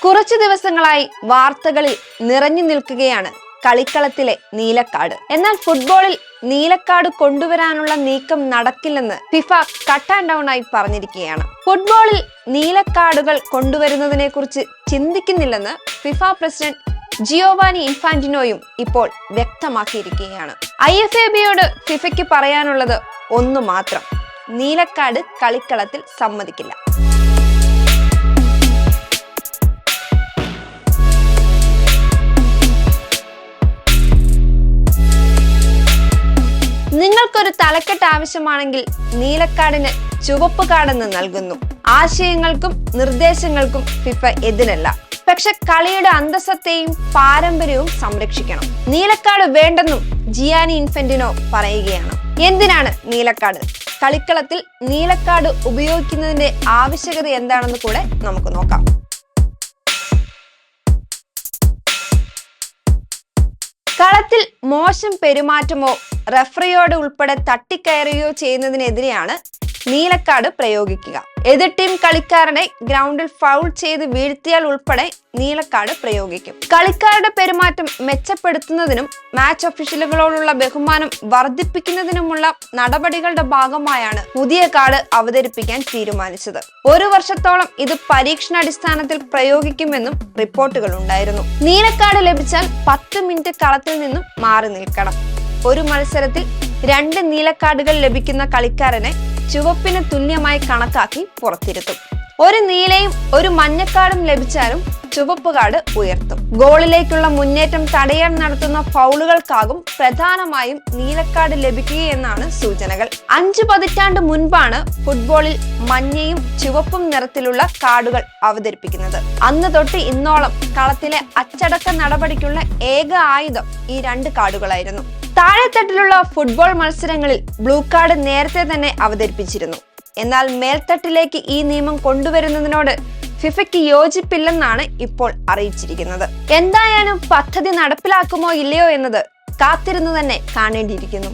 കുറച്ചു ദിവസങ്ങളായി വാർത്തകളിൽ നിറഞ്ഞു നിൽക്കുകയാണ് കളിക്കളത്തിലെ നീലക്കാർഡ്. എന്നാൽ ഫുട്ബോളിൽ നീലക്കാർഡ് കൊണ്ടുവരാനുള്ള നീക്കം നടക്കില്ലെന്ന് ഫിഫ കട്ട് ആൻഡ് ഡൗൺ ആയി പറഞ്ഞിരിക്കുകയാണ്. ഫുട്ബോളിൽ നീലക്കാർഡുകൾ കൊണ്ടുവരുന്നതിനെ കുറിച്ച് ചിന്തിക്കുന്നില്ലെന്ന് ഫിഫ പ്രസിഡന്റ് ജിയോവാനി ഇൻഫാന്റിനോയും ഇപ്പോൾ വ്യക്തമാക്കിയിരിക്കുകയാണ്. IFABയോട് ഫിഫയ്ക്ക് പറയാനുള്ളത് ഒന്നു മാത്രം: നീലക്കാർഡ് കളിക്കളത്തിൽ സമ്മതിക്കില്ല. നിങ്ങൾക്കൊരു തലക്കെട്ട് ആവശ്യമാണെങ്കിൽ നീലക്കാർഡിന് ചുവപ്പ് കാർഡെന്ന് നൽകുന്നു. ആശയങ്ങൾക്കും നിർദ്ദേശങ്ങൾക്കും ഫിഫ എതിരല്ല. പക്ഷെ കളിയുടെ അന്തസ്സത്തെയും പാരമ്പര്യവും സംരക്ഷിക്കണം. നീലക്കാർഡ് വേണ്ടെന്നും ജിയാനി ഇൻഫാന്റിനോ പറയുകയാണ്. എന്തിനാണ് നീലക്കാർഡ്? കളിക്കളത്തിൽ നീലക്കാർഡ് ഉപയോഗിക്കുന്നതിന്റെ ആവശ്യകത എന്താണെന്ന് കൂടെ നമുക്ക് നോക്കാം. കളത്തിൽ മോശം പെരുമാറ്റമോ റഫറിയോട് ഉൾപ്പെടെ തട്ടിക്കയറുകയോ ചെയ്യുന്നതിനെതിരെയാണ് നീലക്കാർഡ് പ്രയോഗിക്കുക. എതിർ ടീം കളിക്കാരനെ ഗ്രൗണ്ടിൽ ഫൗൾ ചെയ്ത് വീഴ്ത്തിയാൽ ഉൾപ്പെടെ നീലക്കാർഡ് പ്രയോഗിക്കും. കളിക്കാരുടെ പെരുമാറ്റം മെച്ചപ്പെടുത്തുന്നതിനും മാച്ച് ഒഫീഷ്യലുകളോടുള്ള ബഹുമാനം വർദ്ധിപ്പിക്കുന്നതിനുമുള്ള നടപടികളുടെ ഭാഗമായാണ് പുതിയ കാർഡ് അവതരിപ്പിക്കാൻ തീരുമാനിച്ചത്. 1 വർഷത്തോളം ഇത് പരീക്ഷണാടിസ്ഥാനത്തിൽ പ്രയോഗിക്കുമെന്നും റിപ്പോർട്ടുകൾ ഉണ്ടായിരുന്നു. നീലക്കാർഡ് ലഭിച്ചാൽ 10 മിനിറ്റ് കളത്തിൽ നിന്നും മാറി നിൽക്കണം. ഒരു മത്സരത്തിൽ 2 നീലക്കാർഡുകൾ ലഭിക്കുന്ന കളിക്കാരനെ ചുവപ്പിന് തുല്യമായി കണക്കാക്കി പുറത്തിരുത്തും. ഒരു നീലയും ഒരു മഞ്ഞക്കാർഡും ലഭിച്ചാലും ചുവപ്പ് കാർഡ് ഉയർത്തും. ഗോളിലേക്കുള്ള മുന്നേറ്റം തടയാൻ നടത്തുന്ന ഫൗളുകൾക്കാകും പ്രധാനമായും നീലക്കാർഡ് ലഭിക്കുകയെന്നാണ് സൂചനകൾ. 5 പതിറ്റാണ്ട് മുൻപാണ് ഫുട്ബോളിൽ മഞ്ഞയും ചുവപ്പും നിറത്തിലുള്ള കാർഡുകൾ അവതരിപ്പിക്കുന്നത്. അന്ന് തൊട്ട് ഇന്നോളം കളത്തിലെ അച്ചടക്ക നടപടിക്കുള്ള ഏക ആയുധം ഈ 2 കാർഡുകളായിരുന്നു. താഴെത്തട്ടിലുള്ള ഫുട്ബോൾ മത്സരങ്ങളിൽ ബ്ലൂ കാർഡ് നേരത്തെ തന്നെ അവതരിപ്പിച്ചിരുന്നു. എന്നാൽ മേൽത്തട്ടിലേക്ക് ഈ നിയമം കൊണ്ടുവരുന്നതിനോട് ഫിഫയ്ക്ക് യോജിപ്പില്ലെന്നാണ് ഇപ്പോൾ അറിയിച്ചിരിക്കുന്നത്. എന്തായാലും പദ്ധതി നടപ്പിലാക്കുമോ ഇല്ലയോ എന്നത് കാത്തിരുന്നു തന്നെ കാണേണ്ടിയിരിക്കുന്നു.